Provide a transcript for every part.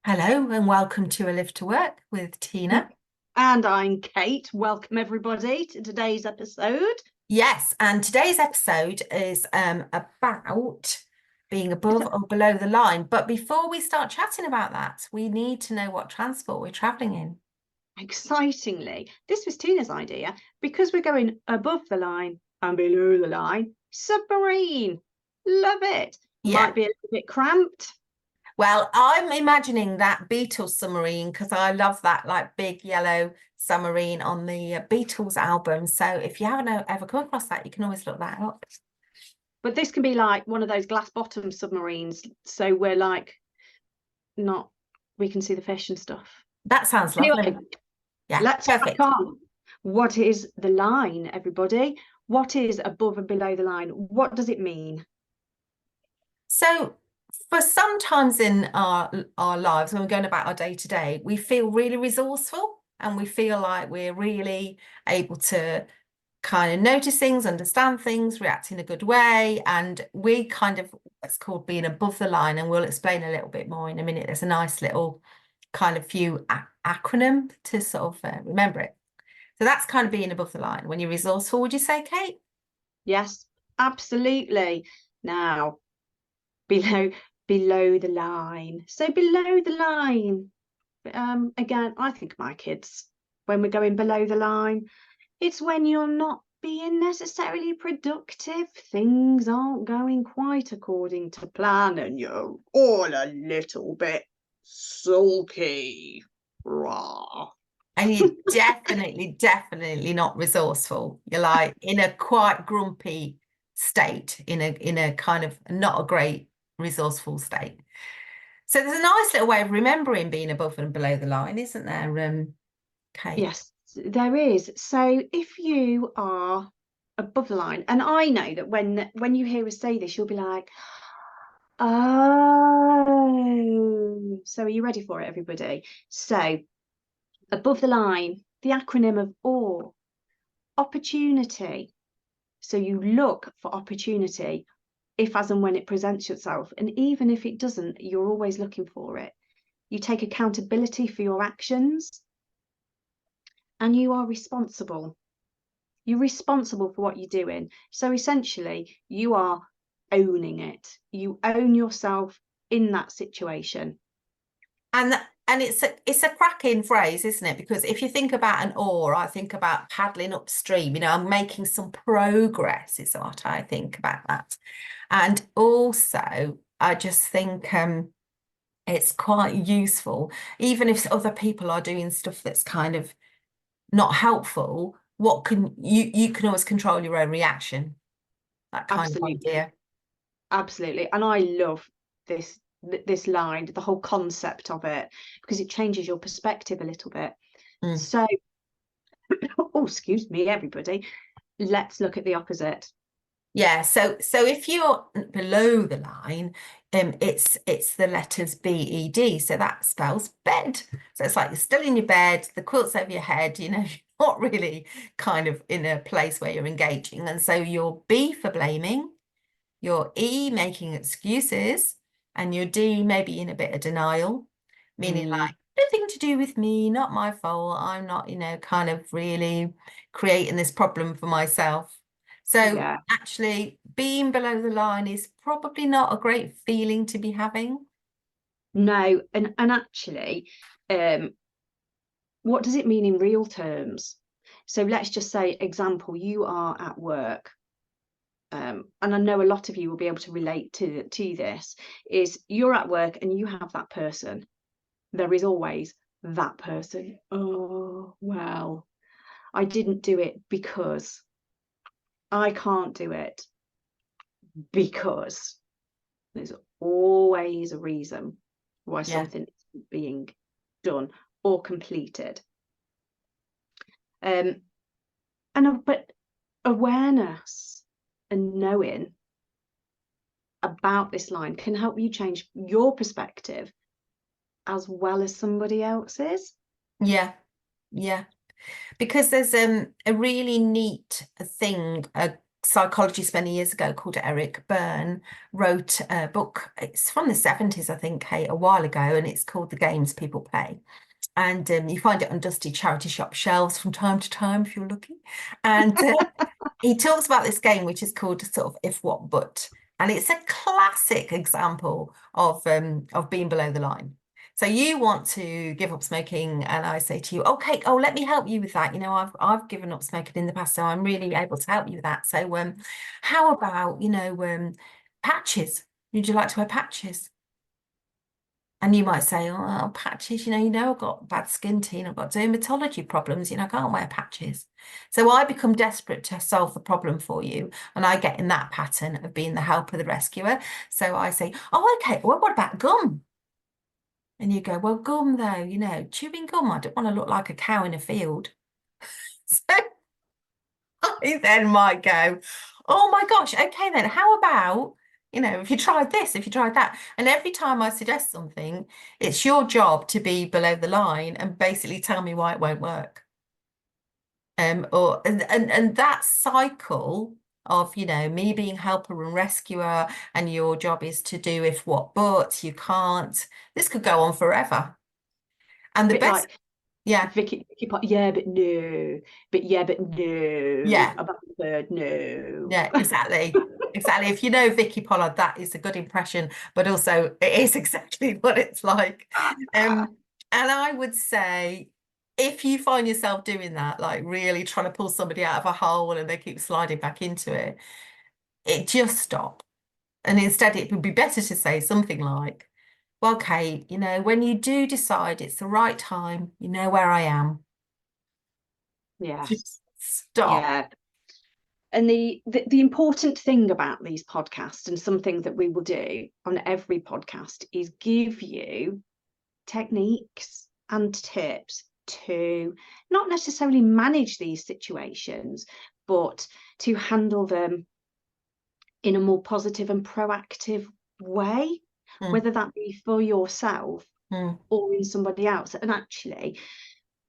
Hello and welcome to A Live to Work with Tina. And I'm Kate. Welcome everybody to today's episode. Yes, and today's episode is about being above or below the line. But before we start chatting about that, we need to know what transport we're travelling in. Excitingly, this was Tina's idea because we're going above the line and below the line. Submarine. Love it. Yeah. Might be a little bit cramped. Well, I'm imagining that Beatles submarine because I love that like big yellow submarine on the Beatles album. So if you haven't ever come across that, you can always look that up. But this can be like one of those glass bottom submarines. So we're like not we can see the fish and stuff. That sounds lovely. Anyway, Yeah, let's crack perfect. on. What is the line, everybody? What is above and below the line? What does it mean? So for sometimes in our lives, when we're going about our day to day, we feel really resourceful and we feel like we're really able to kind of notice things, understand things, react in a good way. And we kind of, it's called being above the line, and we'll explain a little bit more in a minute. There's a nice little kind of few acronym to sort of remember it. So that's kind of being above the line. When you're resourceful, would you say, Kate? Yes, absolutely. Now, below the line. So below the line, again, I think of my kids when we're going below the line. It's when you're not being necessarily productive. Things aren't going quite according to plan, and you're all a little bit sulky. Rah. And you're definitely not resourceful. You're like in a quite grumpy state, in a kind of not a great resourceful state. So there's a nice little way of remembering being above and below the line, isn't there, Kate? Yes, there is. So if you are above the line, and I know that when you hear us say this, you'll be like, oh. So are you ready for it, everybody? So above the line, the acronym of OAR, opportunity. So you look for opportunity if, as and when it presents itself. And even if it doesn't, you're always looking for it. You take accountability for your actions, and you are responsible. You're responsible for what you're doing. So essentially, you are owning it. You own yourself in that situation. And it's a cracking phrase, isn't it? Because if you think about an oar, I think about paddling upstream. I'm making some progress is what I think about that. And also, I just think it's quite useful, even if other people are doing stuff that's kind of not helpful. What can you can always control your own reaction, that kind of Absolutely. idea. Absolutely. And I love this line, the whole concept of it, because it changes your perspective a little bit. Mm. So, oh, excuse me, everybody. Let's look at the opposite. Yeah, so if you're below the line, it's the letters BED, so that spells bed. So it's like you're still in your bed, the quilt's over your head, you're not really kind of in a place where you're engaging. And so your B for blaming, your E making excuses, and your D maybe in a bit of denial, meaning Mm, like nothing to do with me, not my fault. I'm not, kind of really creating this problem for myself. So yeah. actually being below the line is probably not a great feeling to be having. No, and actually, what does it mean in real terms? So let's just say, example, you are at work. And I know a lot of you will be able to relate to this, is you're at work and you have that person. There is always that person. Oh, well, I didn't do it because I can't do it because there's always a reason why Yeah. something is being done or completed. But awareness and knowing about this line can help you change your perspective as well as somebody else's. Yeah. Yeah. Because there's a really neat thing psychologist many years ago called Eric Byrne wrote a book. It's from the 70s, I think, Kate, a while ago, and it's called The Games People Play. And you find it on dusty charity shop shelves from time to time if you're lucky. And he talks about this game, which is called sort of if, what, but. And it's a classic example of being below the line. So you want to give up smoking, and I say to you, okay, oh, let me help you with that. You know, I've given up smoking in the past, so I'm really able to help you with that. So how about, you know, patches? Would you like to wear patches? And you might say, oh, patches, you know, I've got bad skin, Tina, I've got dermatology problems, you know, I can't wear patches. So I become desperate to solve the problem for you. And I get in that pattern of being the helper, the rescuer. So I say, oh, okay, well, what about gum? And you go, well, gum though, you know, chewing gum, I don't want to look like a cow in a field. So I then might go, oh my gosh, okay then, how about, you know, if you tried this, if you tried that. And every time I suggest something, it's your job to be below the line and basically tell me why it won't work. And that cycle of, you know, me being helper and rescuer, and your job is to do if, what, but you can't. This could go on forever. And the Bit best, like yeah, Vicky Pot, yeah, but no, yeah. about the bird, no. Yeah, exactly. Exactly. If you know Vicky Pollard, that is a good impression, but also it is exactly what it's like. And I would say if you find yourself doing that, like really trying to pull somebody out of a hole and they keep sliding back into it just stop. And instead it would be better to say something like, well, Kate, you know, when you do decide it's the right time, you know where I am. Yes, Just stop. yeah. And the important thing about these podcasts, and something that we will do on every podcast, is give you techniques and tips to not necessarily manage these situations, but to handle them in a more positive and proactive way, Mm, whether that be for yourself mm, or in somebody else. And actually,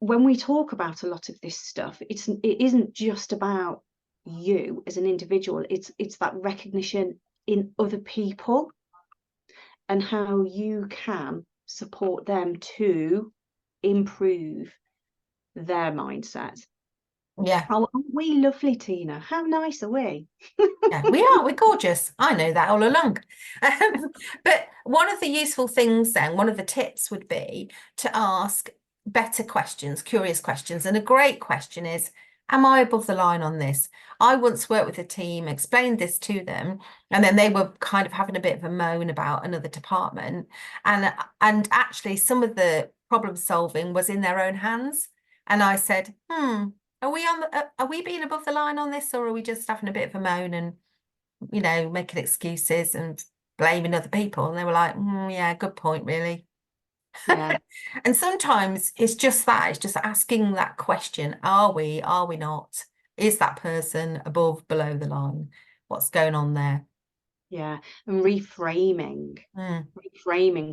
when we talk about a lot of this stuff, it isn't just about you as an individual. It's that recognition in other people and how you can support them to improve their mindset. yeah. Oh, aren't we lovely, Tina? How nice are we? Yeah, we are. We're gorgeous. I know that all along. But one of the useful things then, one of the tips would be to ask better questions, curious questions. And a great question is, am I above the line on this? I once worked with a team, explained this to them, and then they were kind of having a bit of a moan about another department. And actually some of the problem solving was in their own hands. And I said, are we being above the line on this, or are we just having a bit of a moan and, you know, making excuses and blaming other people? And they were like, yeah, good point, really. Yeah, And sometimes it's just that, it's just asking that question, are we not? Is that person above, below the line? What's going on there? yeah. And reframing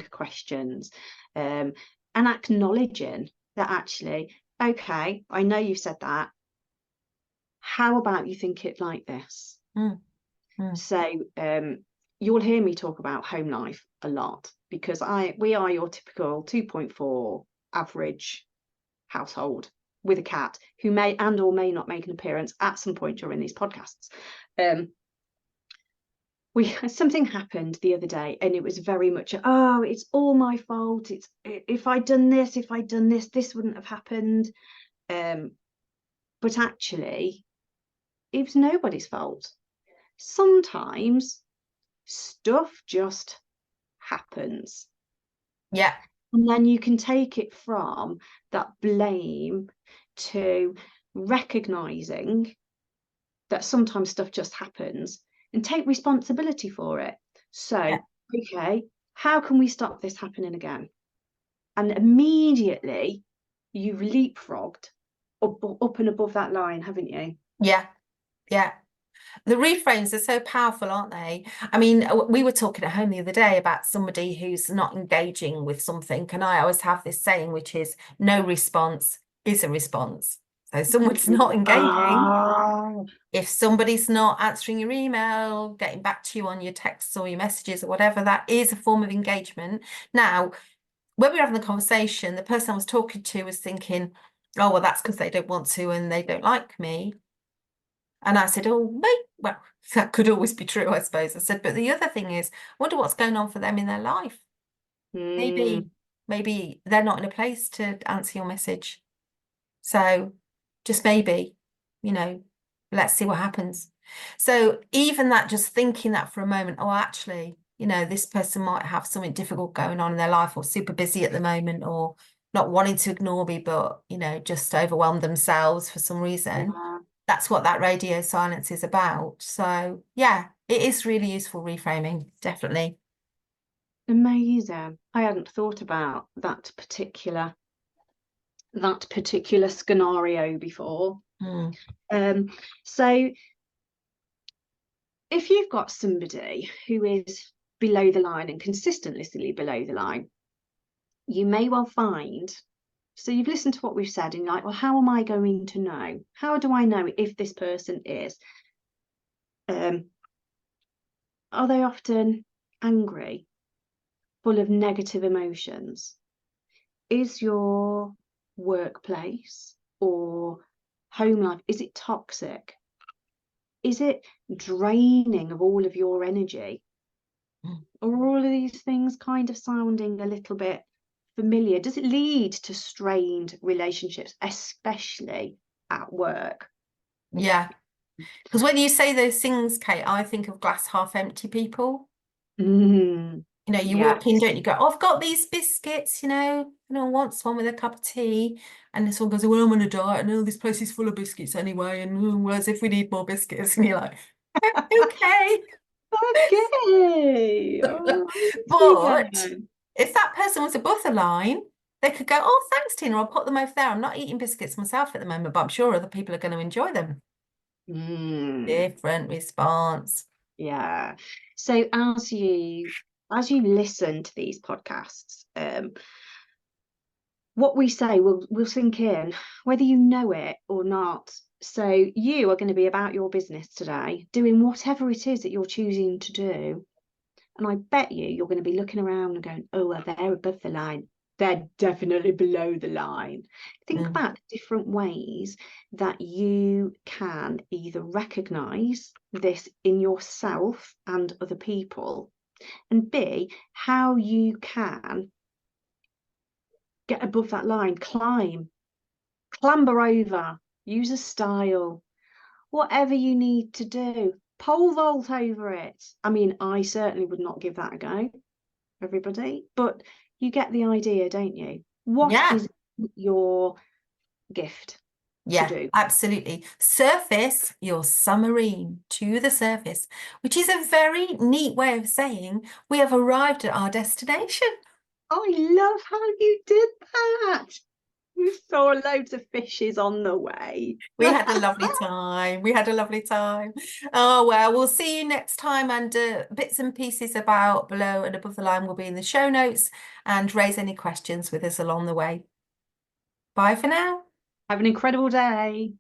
questions, and acknowledging that actually, okay, I know you've said that. How about you think it like this? Mm, mm, So you'll hear me talk about home life a lot because we are your typical 2.4 average household with a cat who may and or may not make an appearance at some point during these podcasts. Something happened the other day and it was very much it's all my fault. It's if I'd done this, this wouldn't have happened. But actually, it was nobody's fault. Sometimes stuff just happens. yeah, And then you can take it from that blame to recognizing that sometimes stuff just happens and take responsibility for it. So, yeah, okay, how can we stop this happening again? And immediately you've leapfrogged up and above that line, haven't you? yeah, yeah. The reframes are so powerful, aren't they? I mean, we were talking at home the other day about somebody who's not engaging with something, and I always have this saying, which is no response is a response. So someone's not engaging. Oh. If somebody's not answering your email, getting back to you on your texts or your messages or whatever, that is a form of engagement. Now, when we were having the conversation, the person I was talking to was thinking, oh, well, that's because they don't want to and they don't like me. And I said, oh, mate, well, that could always be true, I suppose. I said, but the other thing is, I wonder what's going on for them in their life. Mm. Maybe they're not in a place to answer your message. So just maybe, you know, let's see what happens. So even that, just thinking that for a moment, oh, actually, you know, this person might have something difficult going on in their life or super busy at the moment or not wanting to ignore me, but, you know, just overwhelmed themselves for some reason. Yeah. That's what that radio silence is about. So yeah, it is really useful reframing, definitely. Amazing. I hadn't thought about that particular scenario before. Mm. Um, so if you've got somebody who is below the line and consistently below the line, you may well find, so you've listened to what we've said and you're like, well, how am I going to know? How do I know if this person is? Are they often angry, full of negative emotions? Is your workplace or home life, is it toxic? Is it draining of all of your energy? Mm. Or all of these things kind of sounding a little bit familiar? Does it lead to strained relationships, especially at work? Yeah. Because when you say those things, Kate, I think of glass half empty people. Mm, You know, you walk in, yes. don't you? Go, oh, I've got these biscuits, you know, no one wants one with a cup of tea. And this one goes, well, I'm on a diet. And oh, this place is full of biscuits anyway. And oh, whereas if we need more biscuits, and you're like, okay. Okay. All righty But then. if that person was above the line, they could go, oh, thanks, Tina, I'll put them over there. I'm not eating biscuits myself at the moment, but I'm sure other people are going to enjoy them. Mm, Different response. yeah. So as you listen to these podcasts, what we say will sink in, whether you know it or not. So you are going to be about your business today, doing whatever it is that you're choosing to do. And I bet you're going to be looking around and going, oh, well, they're above the line. They're definitely below the line. Think Mm. about different ways that you can either recognize this in yourself and other people, and B, how you can get above that line, clamber over, use a style, whatever you need to do. Pole vault over it. I mean, I certainly would not give that a go, everybody, but you get the idea, don't you? What Yeah. is your gift to Yeah, do? absolutely. Surface your submarine to the surface, which is a very neat way of saying we have arrived at our destination. I love how you did that. You saw loads of fishes on the way. We had a lovely time. We had a lovely time. Oh, well, we'll see you next time. And bits and pieces about below and above the line will be in the show notes and raise any questions with us along the way. Bye for now. Have an incredible day.